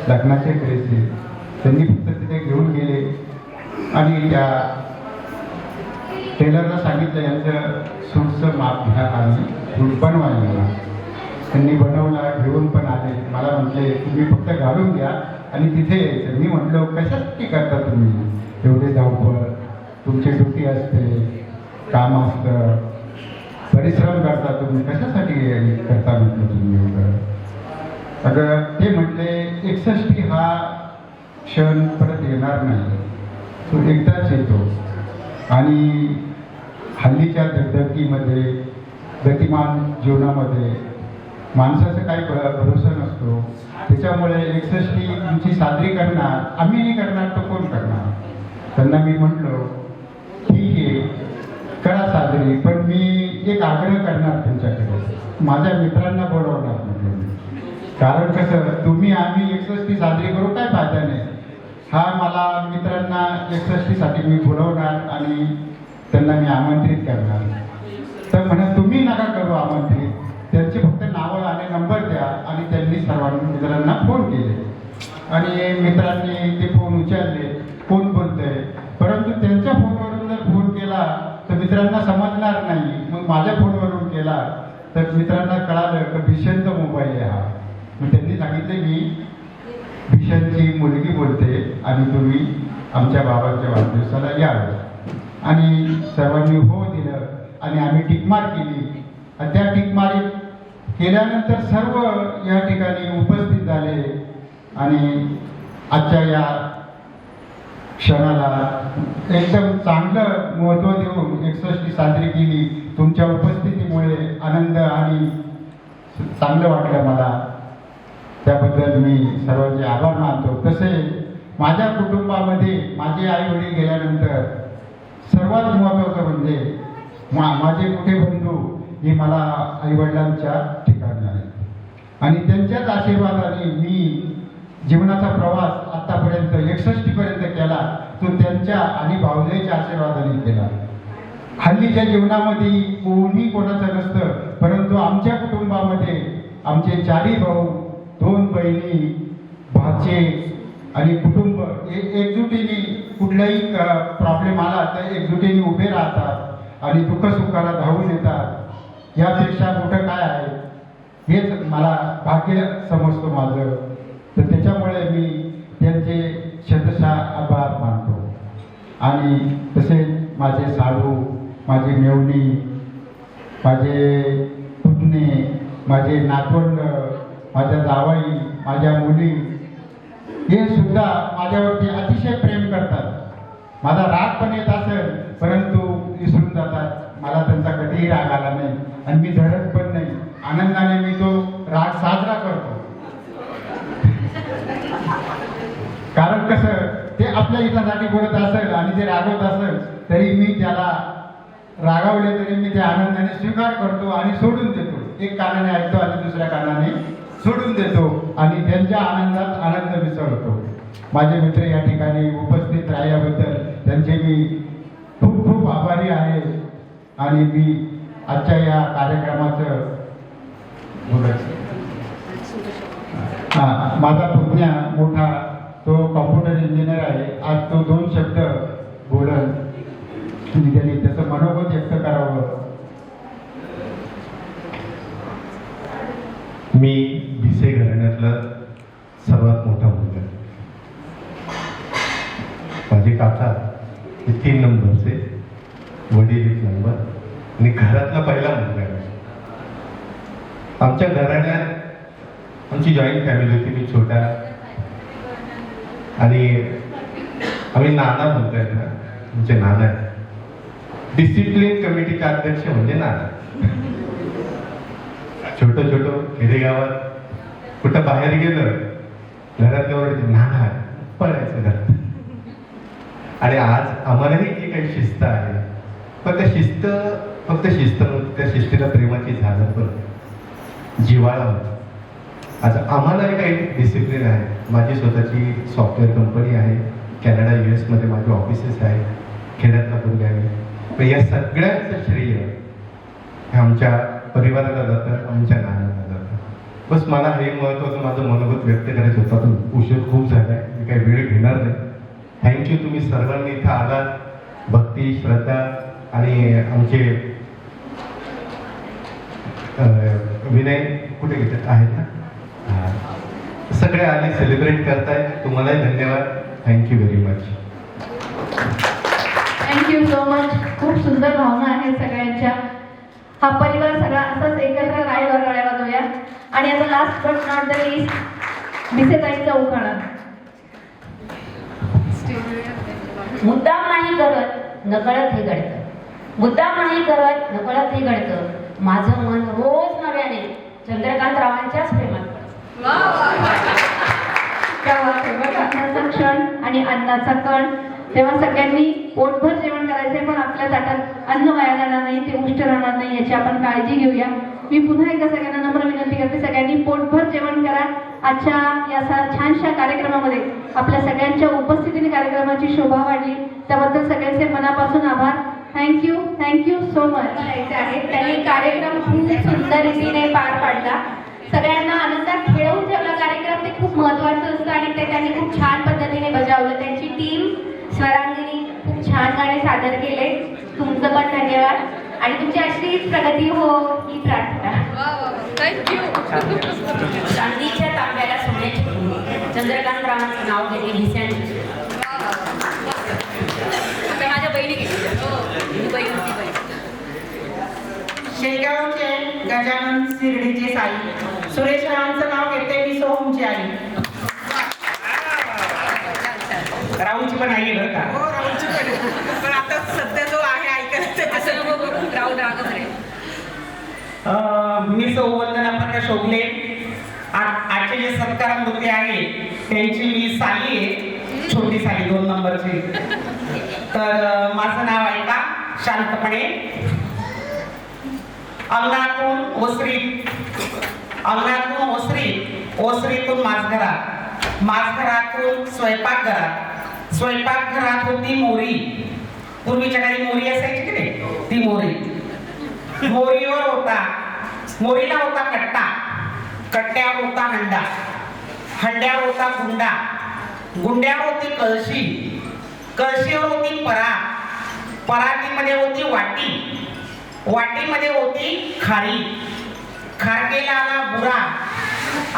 Speaker 9: लग्नाचे ड्रेस आहे. त्यांनी फक्त तिथे घेऊन गेले आणि त्या टेलरला सांगितलं यांचं सूटचं माप घ्या आणि सूट बनवायला मला. त्यांनी बनवला, घेऊन पण आले. मला म्हटले तुम्ही फक्त घालून घ्या आणि तिथे यायचं. मी म्हटलं कशासाठी करता तुम्ही एवढे धावपळ, तुमची ड्युटी असते, काम असतं, परिश्रम करता तुम्ही, कशासाठी करता म्हटलं तुम्ही एवढं. अगं ते म्हटले 61 हा क्षण परत येणार नाही, तो एकदाच येतो आणि हल्लीच्या धगधगीमध्ये, गतिमान जीवनामध्ये माणसाचं काही भरोसा नसतो. त्याच्यामुळे 61 तुमची साजरी करणार, आम्ही नाही करणार तर कोण करणार. त्यांना मी म्हटलो ठीक आहे करा साजरी, पण मी एक आग्रह करणार तुमच्याकडे, माझ्या मित्रांना बोलवणार म्हटलं मी. कारण कसं तुम्ही आम्ही 61 साजरी करू काय फायदा नाही. हा मला मित्रांना 61 साठी मी बोलवणार आणि त्यांना मी आमंत्रित करणार. तर म्हणत तुम्ही नका करू आमंत्रित, त्यांचे फक्त नावं आणि नंबर द्या. आणि त्यांनी सर्वांना मित्रांना फोन केले आणि मित्रांनी ते फोन उचलले, कोण बोलतंय. परंतु त्यांच्या फोनवरून जर फोन केला तर मित्रांना समजणार नाही. मग माझ्या फोनवरून केला तर मित्रांना कळालं की भीषणचा मोबाईल आहे हा. मग त्यांनी सांगितलं की भीषणची मुलगी बोलते आणि तुम्ही आमच्या बाबांच्या वाढदिवसाला यावं. आणि सर्वांनी हो दिलं आणि आम्ही टिकमार केली. आणि त्या टिकमारी केल्यानंतर सर्व या ठिकाणी उपस्थित झाले आणि आजच्या या क्षणाला एकदम चांगलं महत्त्व देऊन 61 साजरी केली. तुमच्या उपस्थितीमुळे आनंद आणि चांगलं वाटलं मला. त्याबद्दल मी सर्वांचे आभार मानतो. तसे माझ्या कुटुंबामध्ये माझे आई वडील गेल्यानंतर सर्वात महत्त्वाचं म्हणजे माझे मोठे बंधू हे मला आईवडिलांच्या ठिकाणी आहेत आणि त्यांच्याच आशीर्वादाने मी जीवनाचा प्रवास आतापर्यंत 61 पर्यंत केला तो त्यांच्या आणि भावजाईच्या आशीर्वादाने केला. हल्लीच्या जीवनामध्ये कोणी कोणाचं नसतं, परंतु आमच्या कुटुंबामध्ये आमचे 4 भाऊ, 2 बहिणी, भाचे आणि कुटुंब एकजुटीने कुठलाही प्रॉब्लेम आला तर एकजुटीने उभे राहतात आणि दुःखसुखाला धावून येतात. यापेक्षा मोठं काय आहे हेच मला भाग्य समजतो माझं. तर त्याच्यामुळे मी त्यांचे शतशः आभार मानतो. आणि तसेच माझे साडू, माझी मेवणी, माझे पुतणे, माझे नातवंड, माझ्या जावाई, माझ्या मुली हे सुद्धा माझ्यावरती अतिशय प्रेम करतात. माझा राग पण येत असेल परंतु विसरून जातात. मला त्यांचा कधीही राग आला नाही आणि मी धरत पण नाही. आनंदाने मी तो राग साजरा करतो. कारण कसं ते आपल्या हितासाठी बोलत असेल आणि ते रागवत असेल तरी मी त्याला रागावले तरी मी ते आनंदाने स्वीकार करतो आणि सोडून देतो. एक कानाने ऐकतो आणि दुसऱ्या कानाने सोडून देतो आणि त्यांच्या आनंदात आनंद मिसळतो. माझे मित्र या ठिकाणी उपस्थित राहिल्याबद्दल त्यांचे मी खूप खूप आभारी आहे. आणि मी आजच्या या कार्यक्रमाचं माझा पुतण्या मोठा तो कॉम्प्युटर इंजिनियर आहे. आज तो 2 शब्द बोलल आणि त्यांनी त्याचं मनोगत व्यक्त करावं.
Speaker 11: मी भिसे घराण्यातलं सर्वात मोठा मुलगा. माझे काका हे 3 नंबरचे, वडील 1 नंबर आणि घरातला पहिला मुलगा आहे. आमच्या घराण्यात आमची जॉईंट फॅमिली होती. मी छोटा आणि आम्ही नाना बोलतोय ना, आमचे नाना आहे. डिसिप्लिन कमिटीचे अध्यक्ष म्हणजे नाना. छोटं खेडेगावात कुठं बाहेर गेलं घरातल्यावर नाना पळायचं घरात. आणि आज आम्हालाही जी काही शिस्त आहे पण त्या शिस्त फक्त शिस्त नव्हती, त्या शिस्तीला प्रेमाची झालं पण जिव्हाळा होता. आता आम्हालाही काही डिसिप्लिन आहे. माझी स्वतःची सॉफ्टवेअर कंपनी आहे. कॅनडा US मध्ये माझे ऑफिसेस आहे. खेड्यातला मुलगा आहे. पण या सगळ्यांचं श्रेय हे आमच्या परिवाराला जातं, आमच्या नानाला जातं. बस मला हे महत्त्वाचं माझं मनोगत व्यक्त करायचं होतं. पण उशीर खूप झाला आहे, मी काही वेळ घेणार नाही. थँक्यू. तुम्ही सर्वांनी इथं आलात. भक्ती, श्रद्धा आणि आमचे विनय कुठे घेतात आहेत ना, सगळे आले सेलिब्रेट करताय. तुम्हालाही धन्यवाद. Thank you very much.
Speaker 1: Thank you so much. खूप सुंदर भावना आहे सगळ्यांच्या. हा परिवार सगळा असंच एकत्र राहायला गळ्या वाजवूया. आणि आता last but not the least भिसेताईंचा उखाणा.
Speaker 10: मुद्दाम नाही करत नकळत हे घडतं. मुद्दाम नाही करत नकळत हे घडतं. माझं मन रोज नव्याने चंद्रकांतरावांच्याच प्रेमात पडतं.
Speaker 1: अन्नाचा क्षण आणि अन्नाचा कण. तेव्हा सगळ्यांनी पोटभर जेवण करायचंय पण आपल्या ताटात अन्न वाया जाणार नाही, ते उष्ट राहणार नाही याची आपण काळजी घेऊया. मी पुन्हा एकदा सगळ्यांना नम्र विनंती करते, सगळ्यांनी पोटभर जेवण करा. आजच्या या छानशा कार्यक्रमामध्ये आपल्या सगळ्यांच्या उपस्थितीने कार्यक्रमाची शोभा वाढली त्याबद्दल सगळ्यांचे मनापासून आभार. Thank you so much.
Speaker 10: त्यांनी कार्यक्रम खूप सुंदर रीतीने पार पाडला. सगळ्यांना आनंदात खेळवून ठेवला कार्यक्रम. ते खूप महत्त्वाचं असतं आणि ते त्यांनी खूप छान पद्धतीने बजावलं. त्यांची टीम स्वरांगिनी खूप छान गाणे सादर केले. तुमचं पण धन्यवाद आणि तुमची अशीच प्रगती हो ही प्रार्थना. चांदीच्या तांब्याला सोन्याची फुले. चंद्रकांतरावांचं नाव घेतले भिस्यांनी. माझ्या बहिणी
Speaker 12: शेगावचे गजानन शिर्डीचे साई. सुरेश रावांचं नाव घेते मी सोहमची आई. राऊची पण आई बरं का. हो राऊची पण आता सध्या जो आहे ऐकायला राऊत रागच रे. मी सौवंदना प्रकाश शोभले. आजचे जे सत्कार मुद्दे आहे त्यांची मी साली आहे, छोटी साली 2 नंबरची. तर माझं नाव ऐका शांतपणे. अंगणातून ओसरीत, ओसरीतून माझघरात, माझघरातून स्वयंपाकघरात होती मोरी. पूर्वीच्या काही मोरी असायची की नाही, ती मोरी. मोरीला होता कट्टा, कट्ट्यावर होता हंडा, हंड्यावर होता गुंड्यावर होती कळशी, कळशीवर होती परात, परातीमध्ये होती वाटी, वाटीमध्ये होती खारी, खारकेला आला बुरा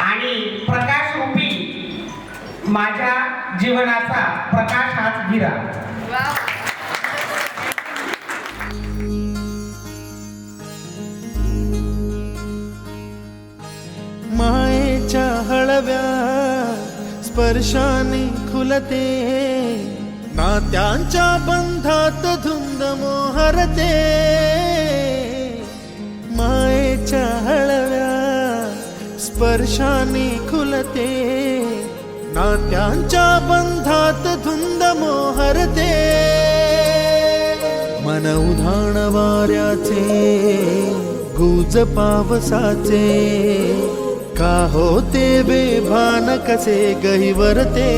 Speaker 12: आणि प्रकाश रूपी माझ्या जीवनाचा प्रकाश हाच गिरा.
Speaker 7: मायेच्या हळव्या स्पर्शाने खुलते, नात्यांच्या बंधात धुंद मोहरते. मायेच्या हळव्या स्पर्शाने खुलते, नात्यांच्या बंधात धुंद मोहरते. मन उधाण वाऱ्याचे गुज पावसाचे, का होते बेभान कसे गहिवरते.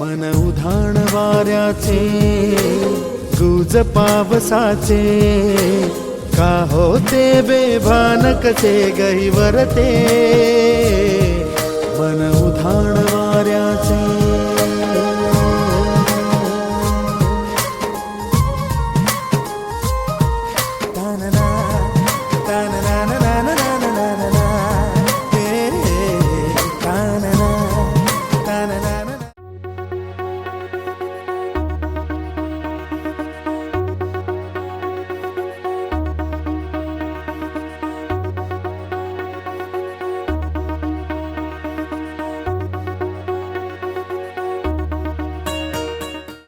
Speaker 7: मन उधाण वाऱ्याचे गुज पावसाचे, का होते बेभान कसे गहिवरते. मन उधाण